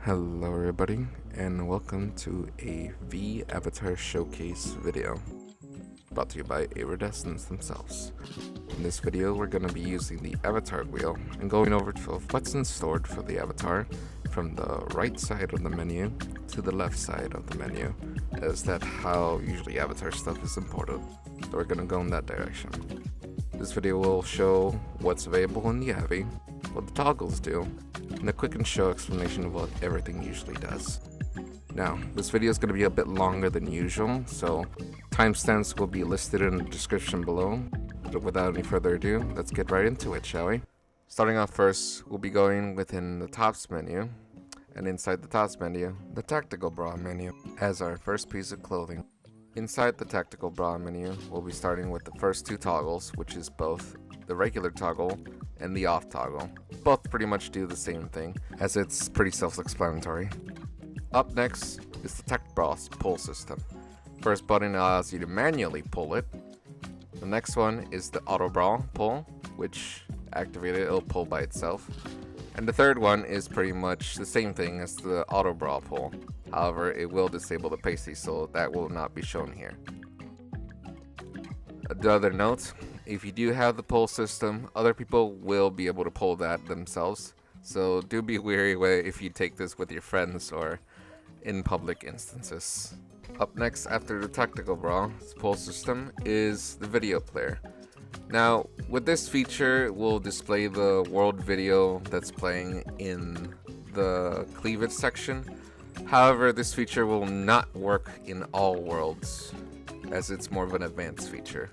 Hello everybody, and welcome to a V Avatar Showcase video, brought to you by IRIDESCENCE themselves. In this video, we're going to be using the avatar wheel and going over to what's in store for the avatar from the right side of the menu to the left side of the menu, as that's how usually avatar stuff is imported. So we're going to go in that direction. This video will show what's available in the Avi, what the toggles do, and a quick and show explanation of what everything usually does. Now, this video is going to be a bit longer than usual, so timestamps will be listed in the description below. But without any further ado, let's get right into it, shall we? Starting off first, we'll be going within the Tops menu, and inside the Tops menu, the Tactical Bra menu, as our first piece of clothing. Inside the Tactical Bra menu, we'll be starting with the first two toggles, which is both the regular toggle and the off toggle. Both pretty much do the same thing, as it's pretty self-explanatory. Up next is the Tech Bra's pull system. First button allows you to manually pull it. The next one is the Auto Bra pull, which activated it'll pull by itself. And the third one is pretty much the same thing as the Auto Bra pull. However, it will disable the pasty, so that will not be shown here. The other note, if you do have the pull system, other people will be able to pull that themselves. So do be wary if you take this with your friends or in public instances. Up next, after the Tactical Bra pull system, is the video player. Now, with this feature, we'll display the world video that's playing in the cleavage section. However, this feature will not work in all worlds, as it's more of an advanced feature.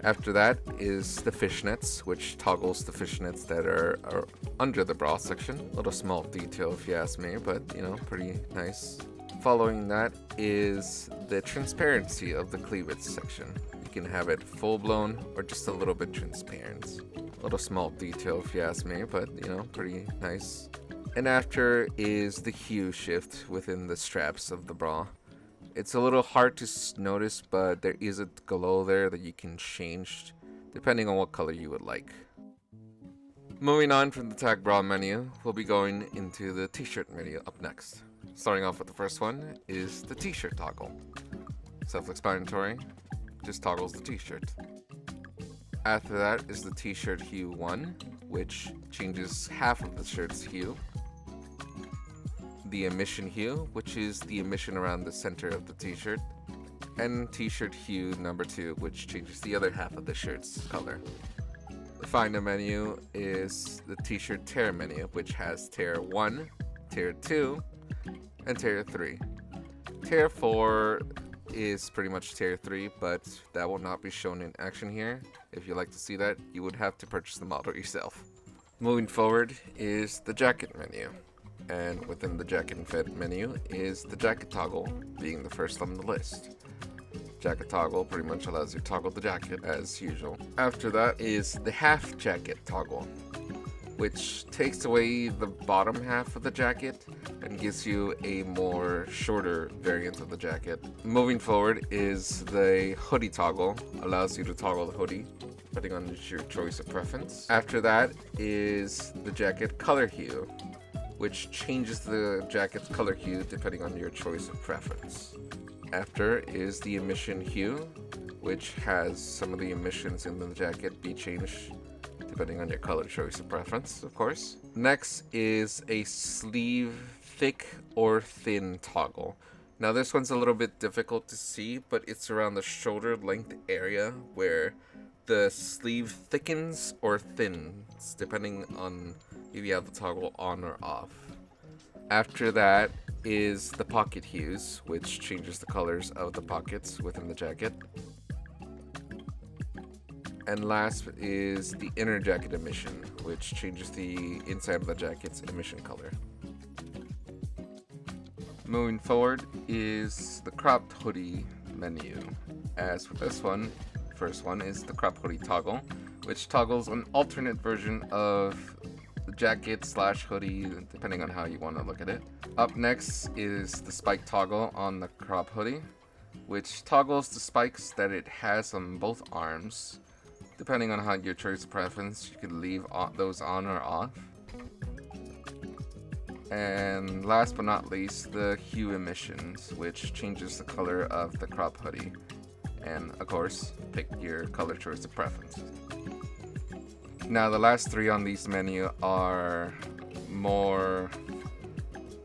After that is the fishnets, which toggles the fishnets that are under the bra section. A little small detail if you ask me, but pretty nice. Following that is the transparency of the cleavage section. You can have it full blown or just a little bit transparent. A little small detail if you ask me, but pretty nice. And after is the hue shift within the straps of the bra. It's a little hard to notice, but there is a glow there that you can change depending on what color you would like. Moving on from the Tag Bra menu, we'll be going into the T-shirt menu up next. Starting off with the first one is the T-shirt toggle. Self-explanatory, just toggles the T-shirt. After that is the T-shirt Hue 1, which changes half of the shirt's hue. The emission hue, which is the emission around the center of the t-shirt, and t-shirt hue number 2, which changes the other half of the shirt's color. The final menu is the t-shirt tear menu, which has tear 1, tear 2, and tear 3. Tear 4 is pretty much tear 3, but that will not be shown in action here. If you'd like to see that, you would have to purchase the model yourself. Moving forward is the jacket menu. And within the jacket and fit menu is the jacket toggle, being the first on the list. Jacket toggle pretty much allows you to toggle the jacket as usual. After that is the half jacket toggle, which takes away the bottom half of the jacket and gives you a more shorter variant of the jacket. Moving forward is the hoodie toggle, allows you to toggle the hoodie depending on your choice of preference. After that is the jacket color hue, which changes the jacket's color hue depending on your choice of preference. After is the emission hue, which has some of the emissions in the jacket be changed depending on your color choice of preference, of course. Next is a sleeve thick or thin toggle. Now this one's a little bit difficult to see, but it's around the shoulder length area where the sleeve thickens or thins depending on if you have the toggle on or off. After that is the pocket hues, which changes the colors of the pockets within the jacket. And last is the inner jacket emission, which changes the inside of the jacket's emission color. Moving forward is the cropped hoodie menu. As with this one, first one is the cropped hoodie toggle, which toggles an alternate version of the jacket / hoodie, depending on how you want to look at it. Up next is the spike toggle on the crop hoodie, which toggles the spikes that it has on both arms. Depending on how your choice of preference, you can leave those on or off. And last but not least, the hue emissions, which changes the color of the crop hoodie. And of course, pick your color choice of preference. Now the last three on these menu are more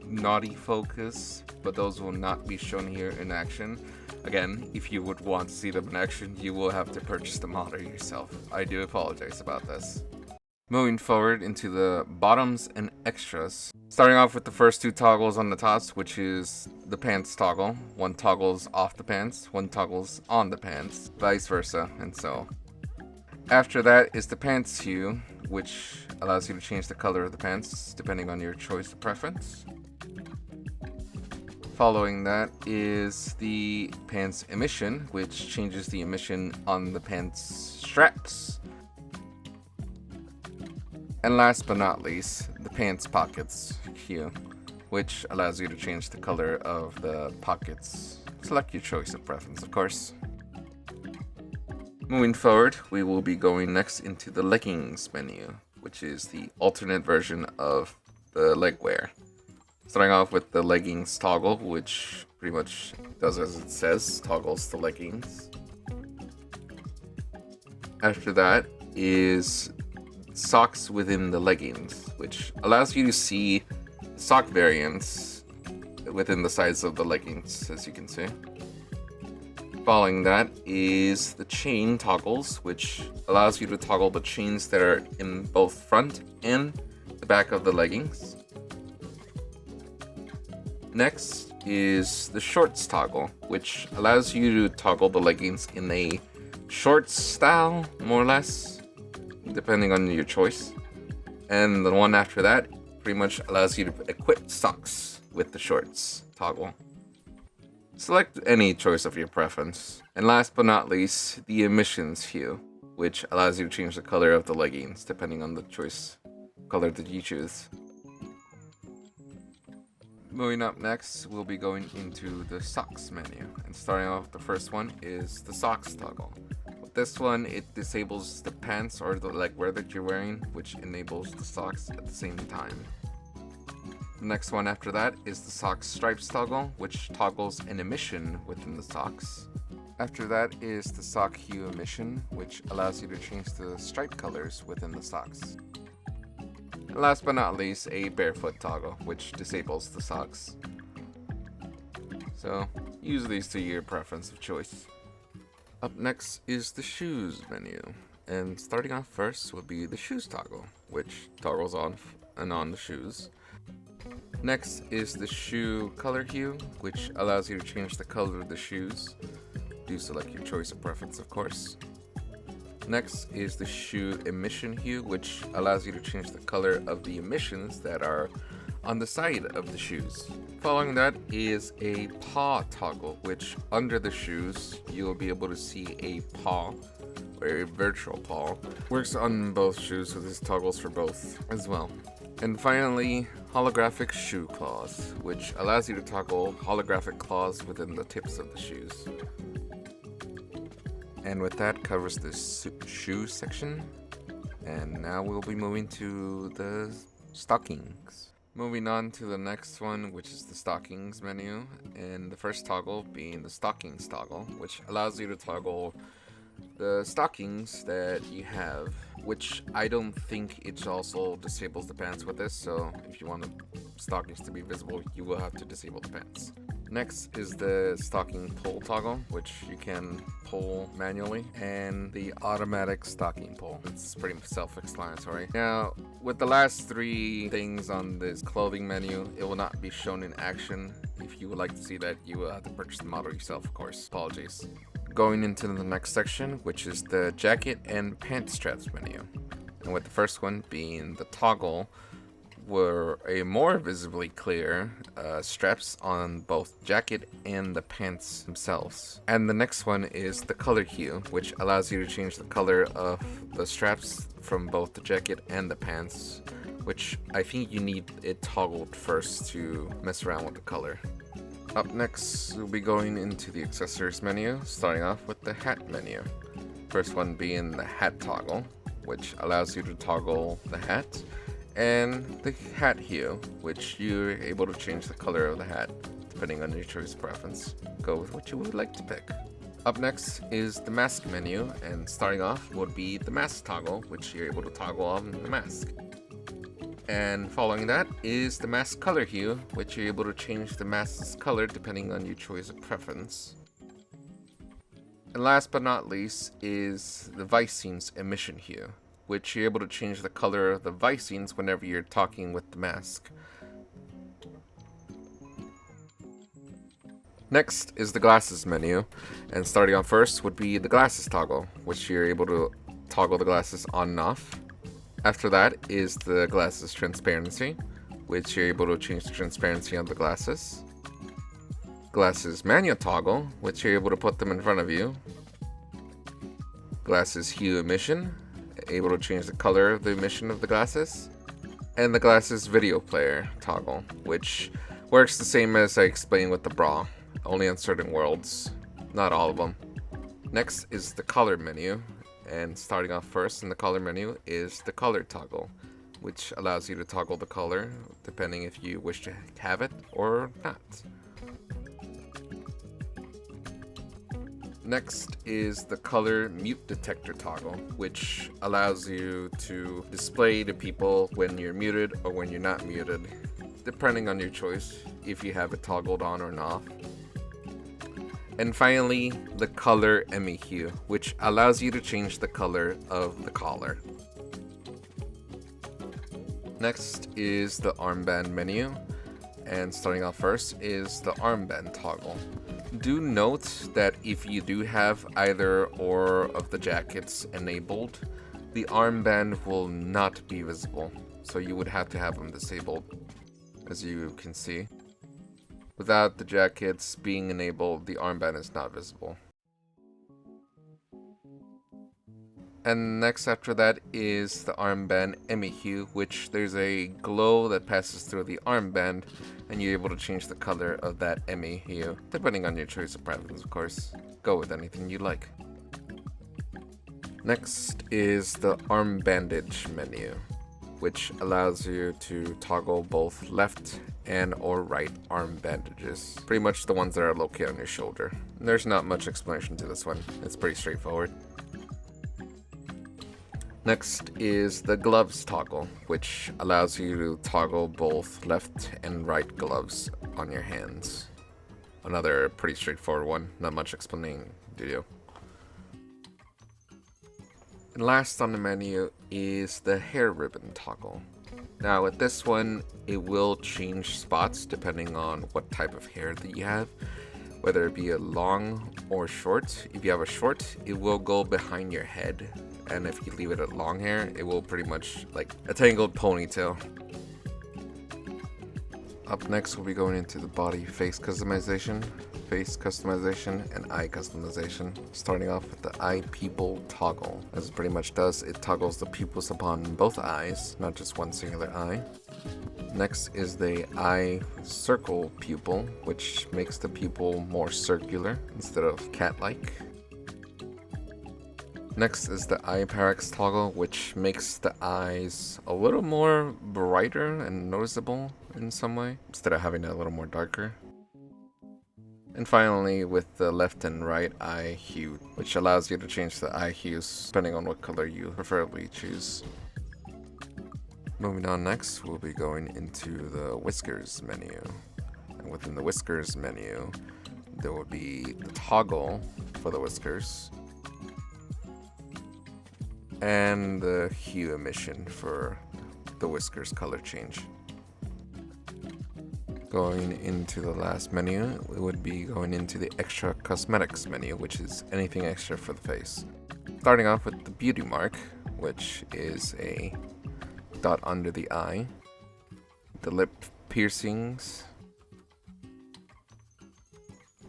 naughty focus, but those will not be shown here in action. Again, if you would want to see them in action, you will have to purchase the modder yourself. I do apologize about this. Moving forward into the bottoms and extras. Starting off with the first two toggles on the tops, which is the pants toggle. One toggles off the pants, one toggles on the pants, vice versa, and so. After that is the pants hue, which allows you to change the color of the pants depending on your choice of preference. Following that is the pants emission, which changes the emission on the pants straps. And last but not least, the pants pockets hue, which allows you to change the color of the pockets. Select your choice of preference, of course. Moving forward, we will be going next into the leggings menu, which is the alternate version of the leg wear. Starting off with the leggings toggle, which pretty much does as it says, toggles the leggings. After that is socks within the leggings, which allows you to see sock variants within the size of the leggings, as you can see. Following that is the chain toggles, which allows you to toggle the chains that are in both front and the back of the leggings. Next is the shorts toggle, which allows you to toggle the leggings in a shorts style, more or less, depending on your choice. And the one after that pretty much allows you to equip socks with the shorts toggle. Select any choice of your preference. And last but not least, the emissions hue, which allows you to change the color of the leggings depending on the choice color that you choose. Moving up next, we'll be going into the socks menu. And starting off, the first one is the socks toggle. With this one, it disables the pants or the leg wear that you're wearing, which enables the socks at the same time. The next one after that is the socks stripes toggle, which toggles an emission within the socks. After that is the sock hue emission, which allows you to change the stripe colors within the socks. And last but not least, a barefoot toggle, which disables the socks. So use these to your preference of choice. Up next is the shoes menu, and starting off first will be the shoes toggle, which toggles off and on the shoes. Next is the shoe color hue, which allows you to change the color of the shoes. Do select your choice of preference, of course. Next is the shoe emission hue, which allows you to change the color of the emissions that are on the side of the shoes. Following that is a paw toggle, which under the shoes you will be able to see a paw or a virtual paw. Works on both shoes, so this toggles for both as well. And finally, holographic shoe claws, which allows you to toggle holographic claws within the tips of the shoes. And with that covers the shoe section. And now we'll be moving to the stockings. Moving on to the next one, which is the stockings menu. And the first toggle being the stockings toggle, which allows you to toggle the stockings that you have, which I don't think it also disables the pants with this. So if you want the stockings to be visible, you will have to disable the pants. Next is the stocking pull toggle, which you can pull manually, and the automatic stocking pull. It's pretty self-explanatory. Now, with the last three things on this clothing menu, it will not be shown in action. If you would like to see that, you will have to purchase the model yourself, of course. Apologies. Going into the next section, which is the jacket and pant straps menu. And with the first one being the toggle, were a more visibly clear straps on both jacket and the pants themselves. And the next one is the color hue, which allows you to change the color of the straps from both the jacket and the pants, which I think you need it toggled first to mess around with the color. Up next, we'll be going into the accessories menu, starting off with the hat menu. First one being the hat toggle, which allows you to toggle the hat and the hat hue, which you're able to change the color of the hat depending on your choice preference. Go with what you would like to pick. Up next is the mask menu, and starting off would be the mask toggle, which you're able to toggle on the mask. And following that is the mask color hue, which you're able to change the mask's color depending on your choice of preference. And last but not least is the Viscene's emission hue, which you're able to change the color of the Viscenes whenever you're talking with the mask. Next is the glasses menu, and starting off first would be the glasses toggle, which you're able to toggle the glasses on and off. After that is the glasses transparency, which you're able to change the transparency of the glasses. Glasses manual toggle, which you're able to put them in front of you. Glasses hue emission, able to change the color of the emission of the glasses. And the glasses video player toggle, which works the same as I explained with the bra, only on certain worlds, not all of them. Next is the color menu, and starting off first in the color menu is the color toggle, which allows you to toggle the color depending if you wish to have it or not. Next is the color mute detector toggle, which allows you to display to people when you're muted or when you're not muted, depending on your choice, if you have it toggled on or not. And finally, the color Emi hue, which allows you to change the color of the collar. Next is the armband menu, and starting off first is the armband toggle. Do note that if you do have either or of the jackets enabled, the armband will not be visible, so you would have to have them disabled, as you can see. Without the jackets being enabled, the armband is not visible. And next after that is the armband Emi hue, which there's a glow that passes through the armband, and you're able to change the color of that Emi hue, depending on your choice of preference, of course. Go with anything you like. Next is the arm bandage menu, which allows you to toggle both left and or right arm bandages. Pretty much the ones that are located on your shoulder. There's not much explanation to this one. It's pretty straightforward. Next is the gloves toggle, which allows you to toggle both left and right gloves on your hands. Another pretty straightforward one, not much explaining video. And last on the menu is the hair ribbon toggle. Now with this one, it will change spots depending on what type of hair that you have, whether it be a long or short. If you have a short, it will go behind your head, and if you leave it at long hair, it will pretty much like a tangled ponytail. Up next, we'll be going into the body face customization, and eye customization. Starting off with the eye pupil toggle. As it pretty much does, it toggles the pupils upon both eyes, not just one singular eye. Next is the eye circle pupil, which makes the pupil more circular instead of cat-like. Next is the eye parallax toggle, which makes the eyes a little more brighter and noticeable in some way, instead of having it a little more darker. And finally, with the left and right eye hue, which allows you to change the eye hues depending on what color you preferably choose. Moving on next, we'll be going into the whiskers menu. And within the whiskers menu, there will be the toggle for the whiskers, and the hue emission for the whiskers color change. Going into the last menu, we would be going into the extra cosmetics menu, which is anything extra for the face. Starting off with the beauty mark, which is a dot under the eye, the lip piercings,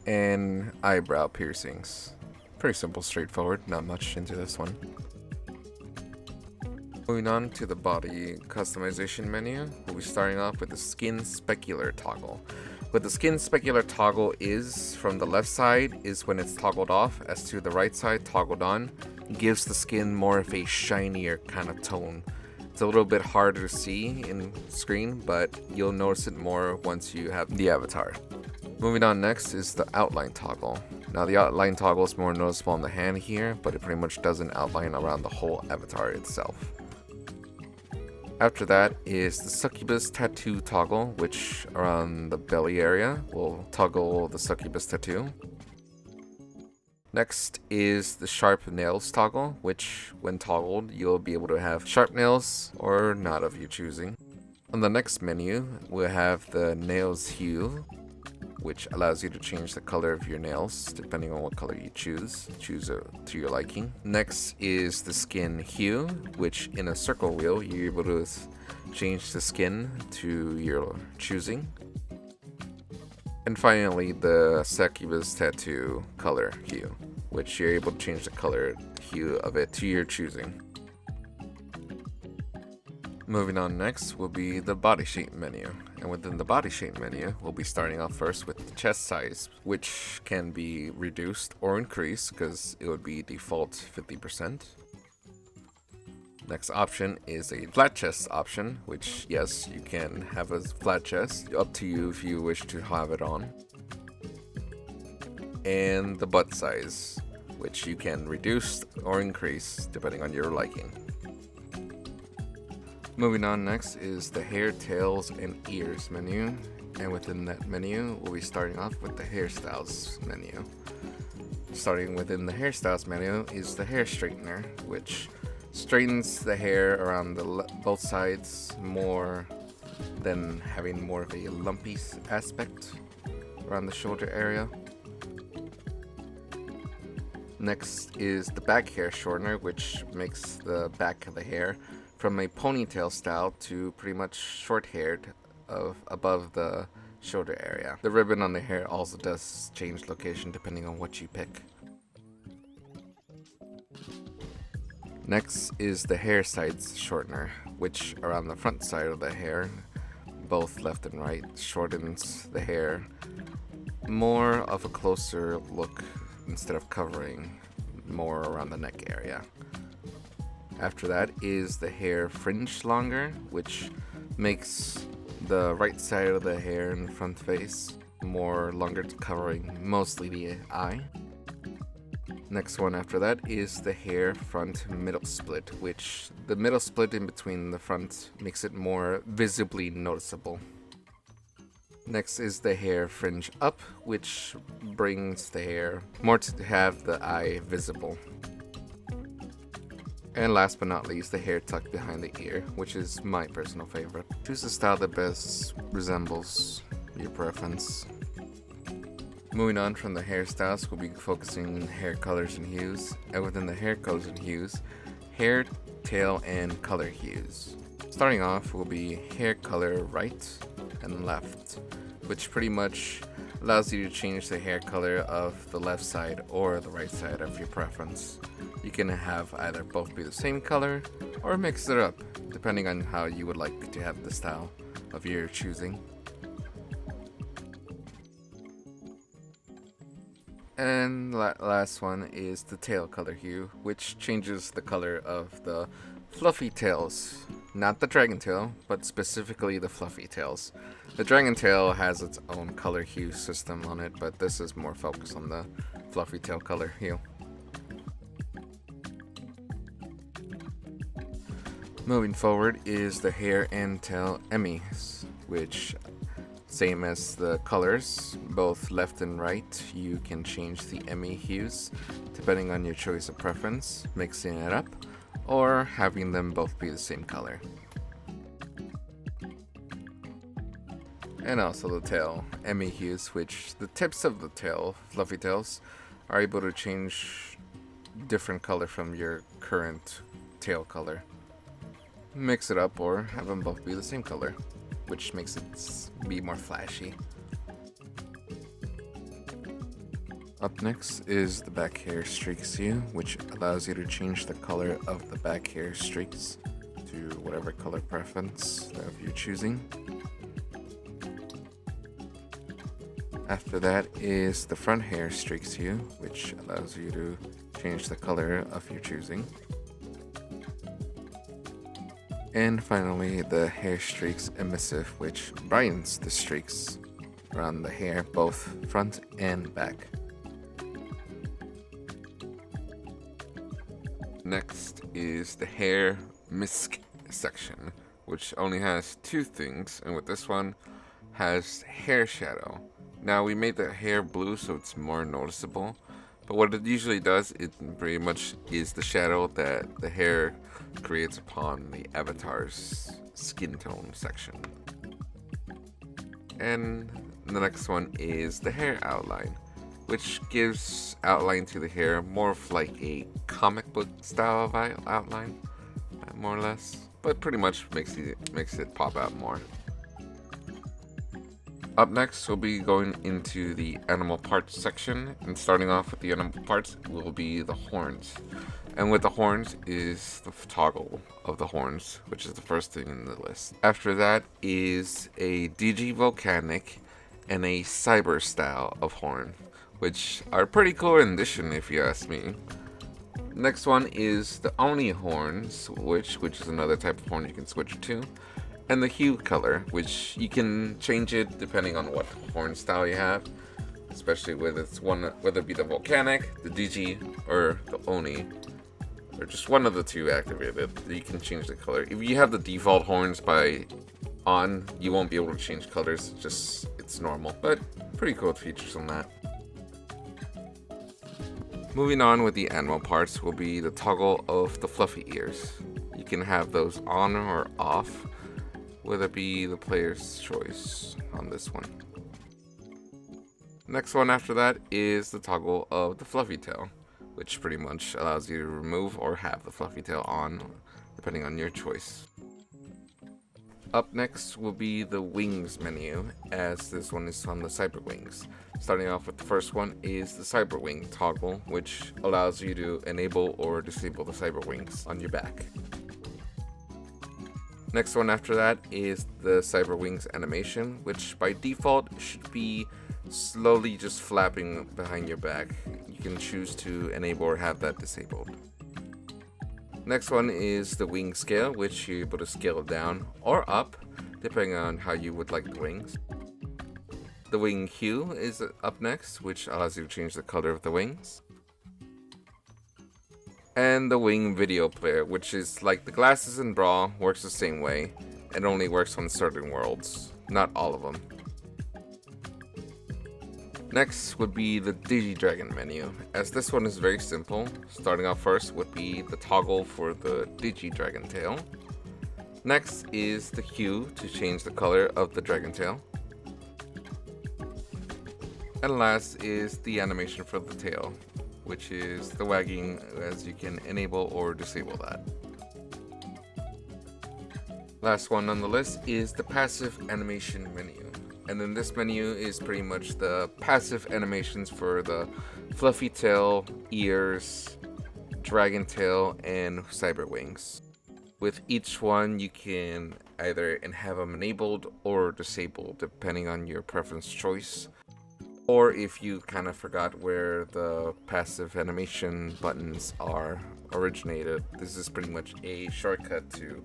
and eyebrow piercings. Pretty simple, straightforward, not much into this one. Moving on to the body customization menu, we'll be starting off with the skin specular toggle. What the skin specular toggle is from the left side is when it's toggled off, as to the right side toggled on, gives the skin more of a shinier kind of tone, It's a little bit harder to see in screen, but you'll notice it more once you have the avatar. Moving on, next is the outline toggle. Now the outline toggle is more noticeable on the hand here, but it pretty much does an outline around the whole avatar itself. After that is the succubus tattoo toggle, which around the belly area will toggle the succubus tattoo. Next is the sharp nails toggle, which when toggled you'll be able to have sharp nails or not of your choosing. On the next menu we'll have the nails hue, which allows you to change the color of your nails depending on what color you choose to your liking. Next is the skin hue, which in a circle wheel you're able to change the skin to your choosing. And finally, the succubus tattoo color hue, which you're able to change the color hue of it to your choosing. Moving on, next will be the body shape menu. And within the body shape menu, we'll be starting off first with the chest size, which can be reduced or increased because it would be default 50%. Next option is a flat chest option, which yes, you can have a flat chest, up to you if you wish to have it on. And the butt size, which you can reduce or increase depending on your liking. Moving on, next is the hair, tails, and ears menu. And within that menu, we'll be starting off with the hairstyles menu. Starting within the hairstyles menu is the hair straightener, which straightens the hair around both sides more than having more of a lumpy aspect around the shoulder area. Next is the back hair shortener, which makes the back of the hair from a ponytail style to pretty much short-haired above the shoulder area. The ribbon on the hair also does change location depending on what you pick. Next is the hair sides shortener, which around the front side of the hair, both left and right, shortens the hair more of a closer look instead of covering more around the neck area. After that is the hair fringe longer, which makes the right side of the hair in the front face more longer, covering mostly the eye. Next one after that is the hair front middle split, which the middle split in between the front makes it more visibly noticeable. Next is the hair fringe up, which brings the hair more to have the eye visible. And last but not least, the hair tucked behind the ear, which is my personal favorite. Choose the style that best resembles your preference. Moving on from the hairstyles, we'll be focusing on hair colors and hues, and within the hair colors and hues, hair, tail, and color hues. Starting off will be hair color right and left, which pretty much allows you to change the hair color of the left side or the right side of your preference. You can have either both be the same color or mix it up, depending on how you would like to have the style of your choosing. And last one is the tail color hue, which changes the color of the fluffy tails. Not the dragon tail, but specifically the fluffy tails. The dragon tail has its own color hue system on it, but this is more focused on the fluffy tail color hue. Moving forward is the hair and tail Emis, which same as the colors, both left and right, you can change the Emi hues depending on your choice of preference, mixing it up, or having them both be the same color. And also the tail Emi hues, which the tips of the tail, fluffy tails, are able to change different color from your current tail color. Mix it up or have them both be the same color, which makes it be more flashy. Up next is the back hair streaks hue, which allows you to change the color of the back hair streaks to whatever color preference of your choosing. After that is the front hair streaks hue, which allows you to change the color of your choosing. And finally, the hair streaks emissive, which brightens the streaks around the hair, both front and back. Next is the hair Misc section, which only has two things, and with this one has hair shadow. Now we made the hair blue so it's more noticeable, but what it usually does, it pretty much is the shadow that the hair creates upon the avatar's skin tone section. And the next one is the hair outline, which gives outline to the hair more of like a comic book style of outline, more or less, but pretty much makes it pop out more. Up next, we'll be going into the animal parts section, and starting off with the animal parts will be the horns. And with the horns is the toggle of the horns, which is the first thing in the list. After that is a DG volcanic and a cyber style of horn, which are pretty cool in addition if you ask me. Next one is the Oni horn switch, which is another type of horn you can switch to. And the hue color, which you can change it depending on what horn style you have, especially whether it be the volcanic, the DG, or the Oni, or just one of the two activated. You can change the color. If you have the default horns on, you won't be able to change colors. It's normal, but pretty cool features on that. Moving on with the animal parts will be the toggle of the fluffy ears. You can have those on or off, whether it be the player's choice on this one. Next one after that is the toggle of the fluffy tail, which pretty much allows you to remove or have the fluffy tail on, depending on your choice. Up next will be the wings menu, as this one is on the cyber wings. Starting off with the first one is the cyber wing toggle, which allows you to enable or disable the cyber wings on your back. Next one after that is the cyber wings animation, which by default should be slowly just flapping behind your back. You can choose to enable or have that disabled. Next one is the wing scale, which you're able to scale down or up depending on how you would like the wings. The wing hue is up next, which allows you to change the color of the wings. And the wing video player, which is like the glasses in Brawl, works the same way. It only works on certain worlds, not all of them. Next would be the Digi-Dragon menu, as this one is very simple. Starting off first would be the toggle for the Digi-Dragon tail. Next is the hue to change the color of the dragon tail. And last is the animation for the tail, which is the wagging, as you can enable or disable that. Last one on the list is the passive animation menu. And then this menu is pretty much the passive animations for the fluffy tail, ears, dragon tail, and cyber wings. With each one, you can either have them enabled or disabled, depending on your preference choice. Or if you kind of forgot where the passive animation buttons are originated, this is pretty much a shortcut to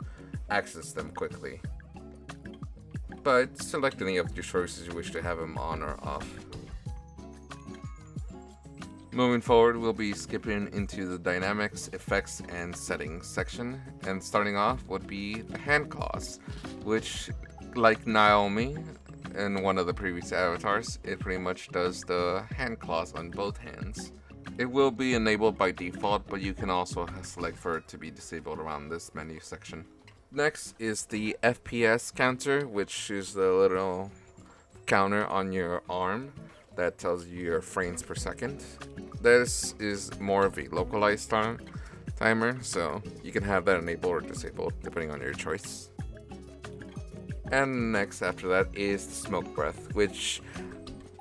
access them quickly. But select any of your choices you wish to have them on or off. Moving forward, we'll be skipping into the dynamics, effects, and settings section. And starting off would be the hand claws, which, like Naomi in one of the previous avatars, it pretty much does the hand claws on both hands. It will be enabled by default, but you can also select for it to be disabled around this menu section. Next is the FPS counter, which is the little counter on your arm that tells you your frames per second. This is more of a localized timer, so you can have that enabled or disabled depending on your choice. And next after that is the smoke breath, which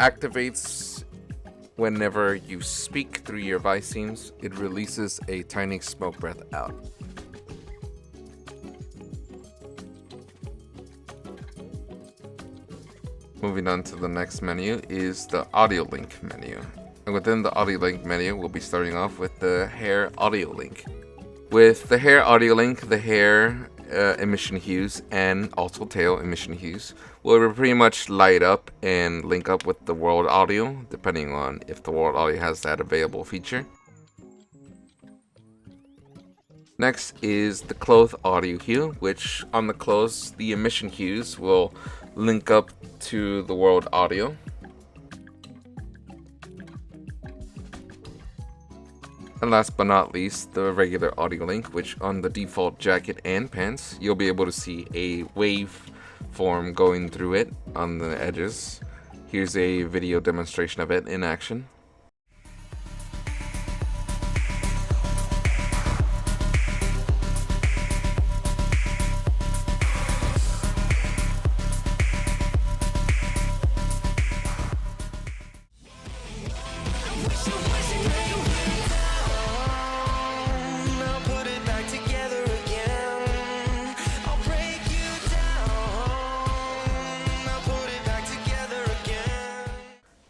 activates whenever you speak through your voicemes. It releases a tiny smoke breath out. Moving on to the next menu is the audio link menu. And within the audio link menu, we'll be starting off with the hair audio link. With the hair audio link, the hair emission hues and also tail emission hues will pretty much light up and link up with the world audio, depending on if the world audio has that available feature. Next is the cloth audio hue, which on the clothes, the emission hues will link up to the world audio. And last but not least, the regular audio link, which on the default jacket and pants, you'll be able to see a wave form going through it on the edges. Here's a video demonstration of it in action.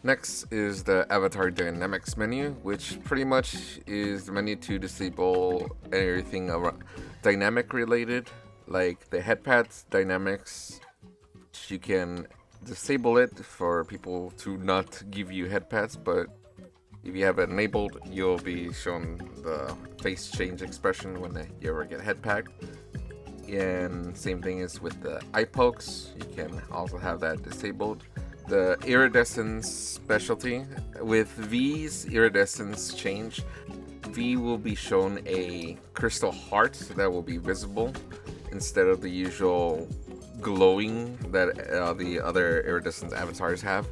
Next is the Avatar Dynamics menu, which pretty much is the menu to disable everything dynamic related, like the headpads dynamics. You can disable it for people to not give you headpads, but if you have it enabled, you'll be shown the face change expression when you ever get headpad. And same thing is with the eye pokes, you can also have that disabled. The iridescence specialty, with V's iridescence change, V will be shown a crystal heart that will be visible instead of the usual glowing that the other iridescence avatars have.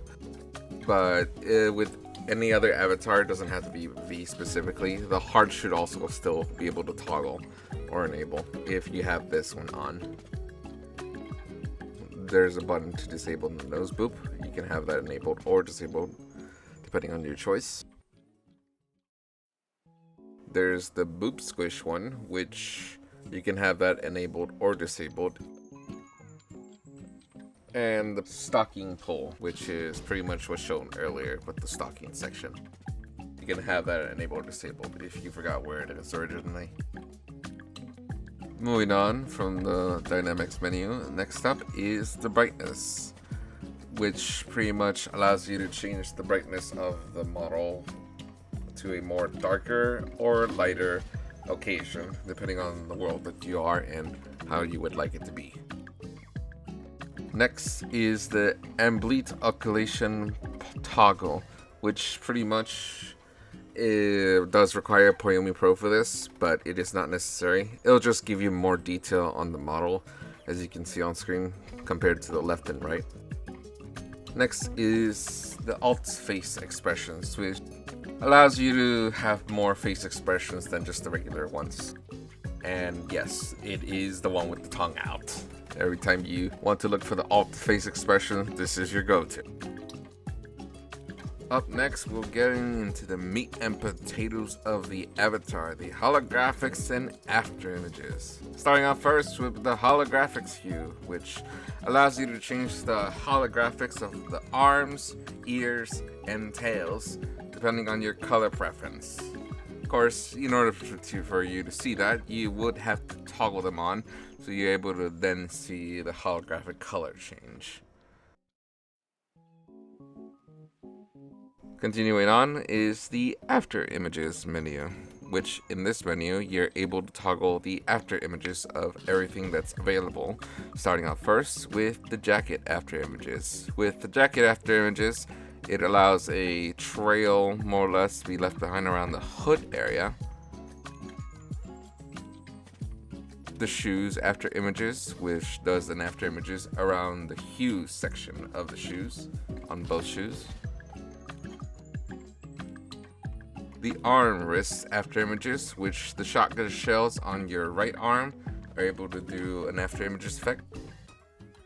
But with any other avatar, it doesn't have to be V specifically. The heart should also still be able to toggle or enable if you have this one on. There's a button to disable the nose boop. You can have that enabled or disabled depending on your choice. There's the boop squish one, which you can have that enabled or disabled. And the stocking pull, which is pretty much what's shown earlier with the stocking section. You can have that enabled or disabled if you forgot where it is originally. Moving on from the dynamics menu, next up is the brightness, which pretty much allows you to change the brightness of the model to a more darker or lighter occasion, depending on the world that you are and how you would like it to be. Next is the Ambleet Occlusion toggle, which pretty much does require Poyomi Pro for this, but it is not necessary. It'll just give you more detail on the model, as you can see on screen, compared to the left and right. Next is the alt face expressions, which allows you to have more face expressions than just the regular ones. And yes, it is the one with the tongue out. Every time you want to look for the alt face expression, this is your go-to. Up next, we'll get into the meat and potatoes of the avatar, the holographics and AfterImages. Starting off first with the Holographics Hue, which allows you to change the holographics of the arms, ears, and tails, depending on your color preference. Of course, in order for you to see that, you would have to toggle them on, so you're able to then see the holographic color change. Continuing on is the AfterImages menu, which in this menu you're able to toggle the AfterImages of everything that's available. Starting off first with the jacket AfterImages. With the jacket AfterImages, it allows a trail more or less to be left behind around the hood area. The shoes AfterImages, which does an AfterImages around the Hues section of the shoes on both shoes. The arm wrists AfterImages, which the shotgun shells on your right arm are able to do an AfterImages effect.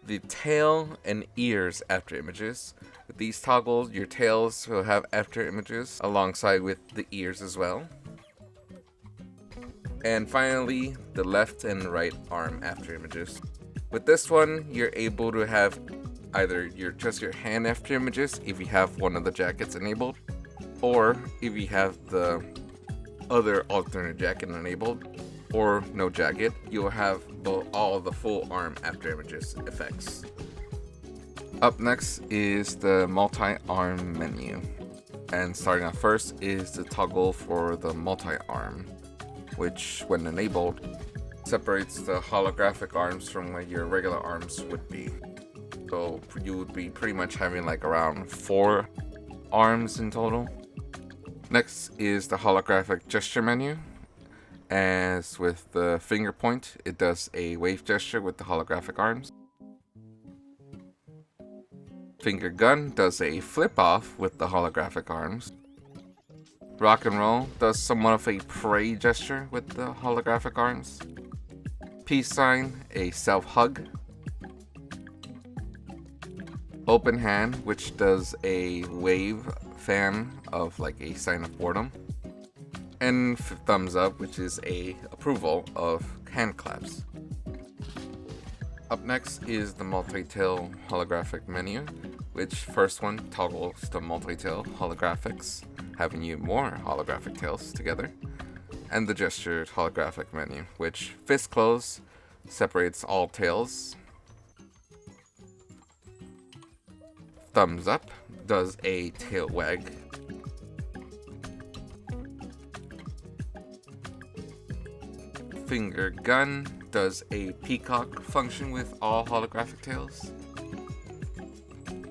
The tail and ears AfterImages. With these toggles, your tails will have AfterImages alongside with the ears as well. And finally, the left and right arm AfterImages. With this one, you're able to have either just your hand AfterImages if you have one of the jackets enabled, or if you have the other alternate jacket enabled, or no jacket, you'll have all the full arm AfterImages effects. Up next is the MultiArm menu. And starting off first is the toggle for the MultiArm, which when enabled, separates the holographic arms from where your regular arms would be. So you would be pretty much having like around 4 arms in total. Next is the holographic gesture menu. As with the finger point, it does a wave gesture with the holographic arms. Finger gun does a flip off with the holographic arms. Rock and roll does somewhat of a pray gesture with the holographic arms. Peace sign, a self hug. Open hand, which does a wave fan of like a sign of boredom. And thumbs up, which is a approval of hand claps. Up next is the MultiTails holographic menu, which first one toggles the MultiTails holographics, having you more holographic tails together, and the gestured holographic menu, which fist close separates all tails. Thumbs up does a tail wag. Finger gun does a peacock function with all holographic tails.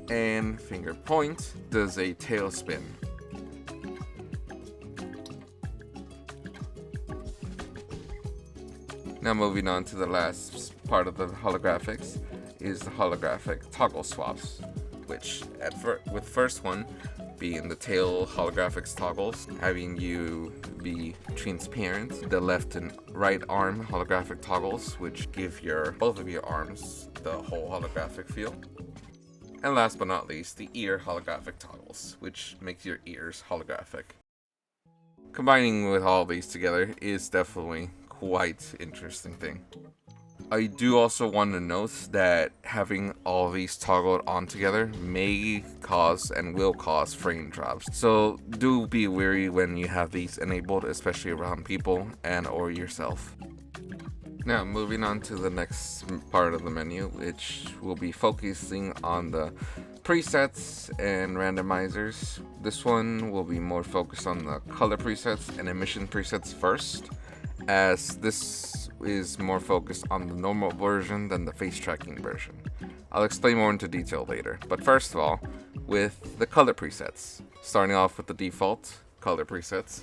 And finger point does a tail spin. Now moving on to the last part of the holographics is the holographic toggle swaps, which with first one being the tail holographics toggles, having you be transparent, the left and right arm holographic toggles, which give both of your arms the whole holographic feel. And last but not least, the ear holographic toggles, which makes your ears holographic. Combining with all these together is definitely quite interesting thing. I do also want to note that having all these toggled on together may cause and will cause frame drops. So do be wary when you have these enabled, especially around people and or yourself. Now moving on to the next part of the menu, which will be focusing on the presets and randomizers. This one will be more focused on the color presets and emission presets first, as this is more focused on the normal version than the face tracking version. I'll explain more into detail later, but first of all, with the color presets, starting off with the default color presets.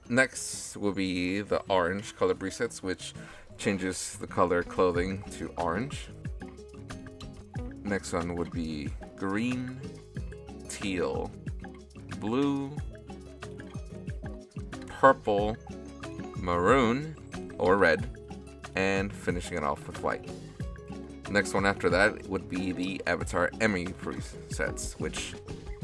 Next will be the orange color presets, which changes the color clothing to orange. Next one would be green, teal, blue, purple, maroon or red, and finishing it off with white. Next one after that would be the avatar Emi Presets, which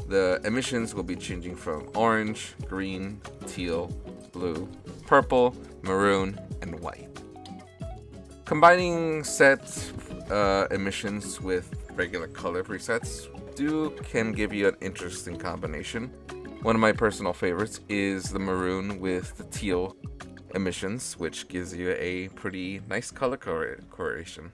the emissions will be changing from orange, green, teal, blue, purple, maroon, and white. Combining set emissions with regular color presets can give you an interesting combination. One of my personal favorites is the maroon with the teal emissions, which gives you a pretty nice color correlation.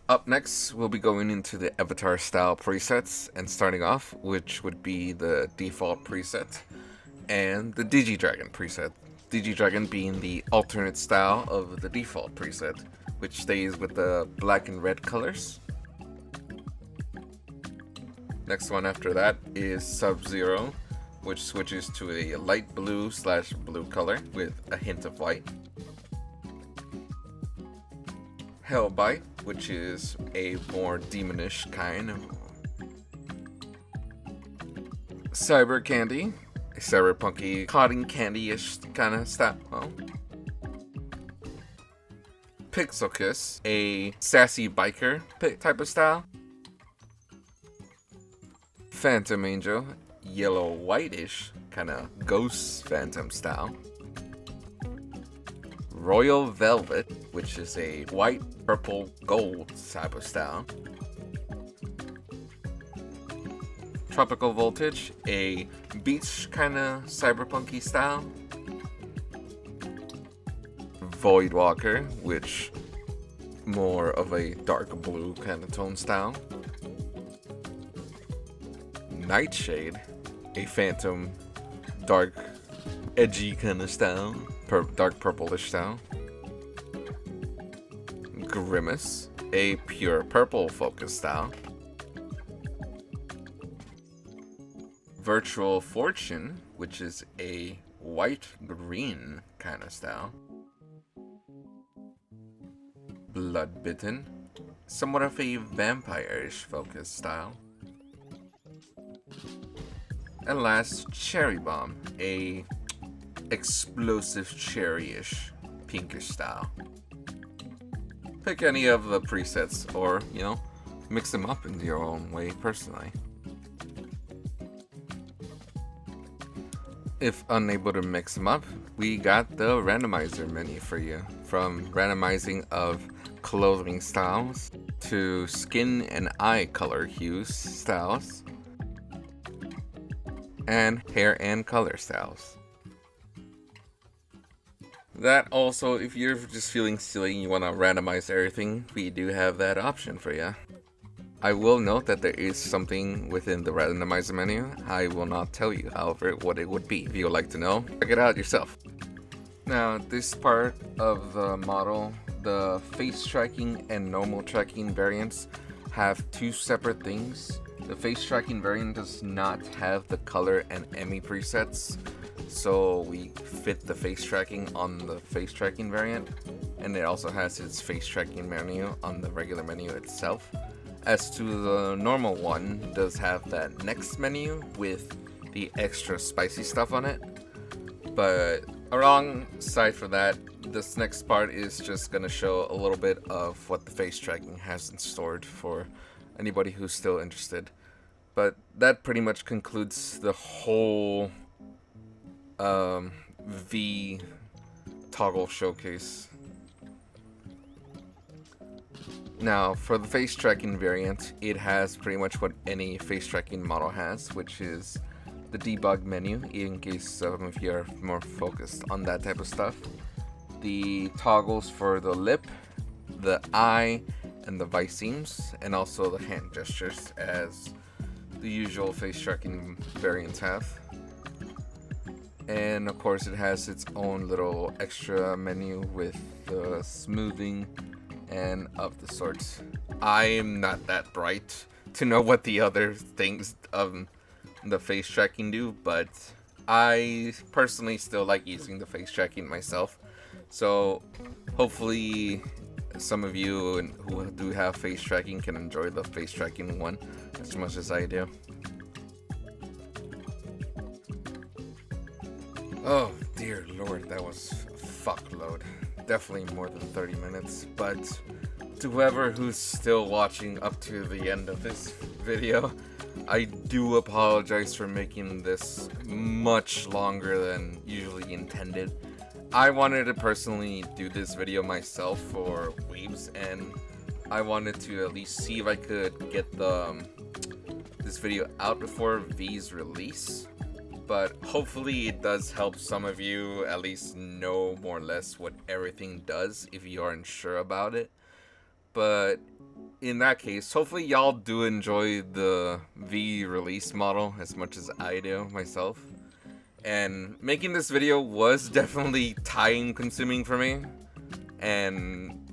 Up next, we'll be going into the avatar style presets, and starting off, which would be the default preset and the Digidragon preset. Digidragon being the alternate style of the default preset, which stays with the black and red colors. Next one after that is Sub-Zero, which switches to a light blue/blue color with a hint of white. Hellbite, which is a more demonish kind of. Cyber Candy, a cyberpunky cotton candy-ish kind of style. Pixel Kiss, a sassy biker type of style. Phantom Angel, yellow whitish kind of ghost phantom style. Royal Velvet, which is a white, purple, gold type of style. Tropical Voltage, a beach kind of cyberpunky style. Voidwalker, which more of a dark blue kind of tone style. Nightshade, a phantom, dark, edgy kind of style, dark purplish style. Grimace, a pure purple focus style. Virtual Fortune, which is a white-green kind of style. Bloodbitten, somewhat of a vampire-ish focus style. And last, Cherry Bomb, a explosive cherry-ish pinkish style. Pick any of the presets or, you know, mix them up in your own way personally. If unable to mix them up, we got the Randomizer menu for you. From randomizing of clothing styles to skin and eye color hues styles, and hair and color styles. That also, if you're just feeling silly and you want to randomize everything, we do have that option for you. I will note that there is something within the Randomizer menu. I will not tell you, however, what it would be. If you would like to know, check it out yourself. Now, this part of the model, the face tracking and normal tracking variants have two separate things. The face tracking variant does not have the color and Emi presets, so we fit the face tracking on the face tracking variant, and it also has its face tracking menu on the regular menu itself. As to the normal one, it does have that next menu with the extra spicy stuff on it. But alongside for that, this next part is just gonna show a little bit of what the face tracking has in store for anybody who's still interested. But that pretty much concludes the whole V toggle showcase. Now, for the face tracking variant, it has pretty much what any face tracking model has, which is the debug menu, in case if you're more focused on that type of stuff. The toggles for the lip, the eye, and the vice seams, and also the hand gestures, as the usual face tracking variants have. And of course, it has its own little extra menu with the smoothing and of the sorts. I'm not that bright to know what the other things of the face tracking do, but I personally still like using the face tracking myself. So hopefully some of you who do have face tracking can enjoy the face tracking one as much as I do. Oh dear lord, that was a fuckload. Definitely more than 30 minutes, but to whoever who's still watching up to the end of this video, I do apologize for making this much longer than usually intended. I wanted to personally do this video myself for Weebs, and I wanted to at least see if I could get this video out before V's release. But hopefully it does help some of you at least know more or less what everything does if you aren't sure about it. But in that case, hopefully y'all do enjoy the V release model as much as I do myself. And making this video was definitely time consuming for me.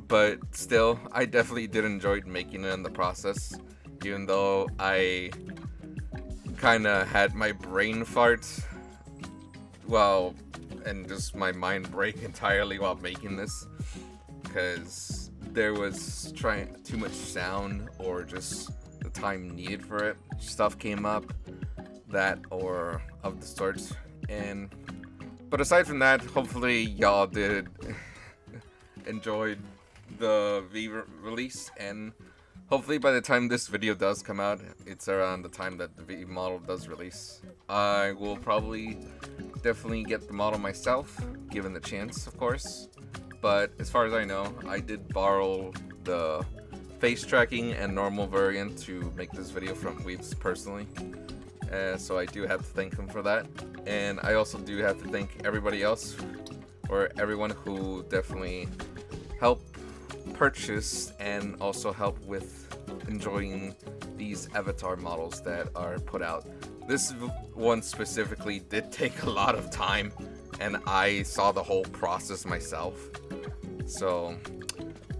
But still, I definitely did enjoy making it in the process, even though I kinda had my brain fart and just my mind break entirely while making this, because there was too much sound or just the time needed for it. Stuff came up that or of the sorts, but aside from that, hopefully y'all did enjoy the V release, and hopefully by the time this video does come out, it's around the time that the V model does release. I will probably definitely get the model myself, given the chance, of course. But as far as I know, I did borrow the face tracking and normal variant to make this video from Weebs personally. So I do have to thank him for that. And I also do have to thank everybody else or everyone who definitely helped purchase and also help with enjoying these avatar models that are put out. This one specifically did take a lot of time, and I saw the whole process myself. So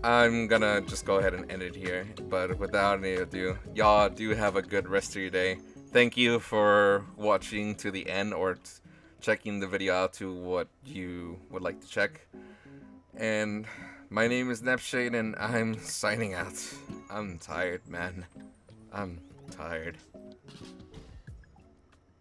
I'm gonna just go ahead and end it here. But without any ado, y'all do have a good rest of your day. Thank you for watching to the end or checking the video out to what you would like to check. And my name is Nepshade, and I'm signing out. I'm tired, man. I'm tired.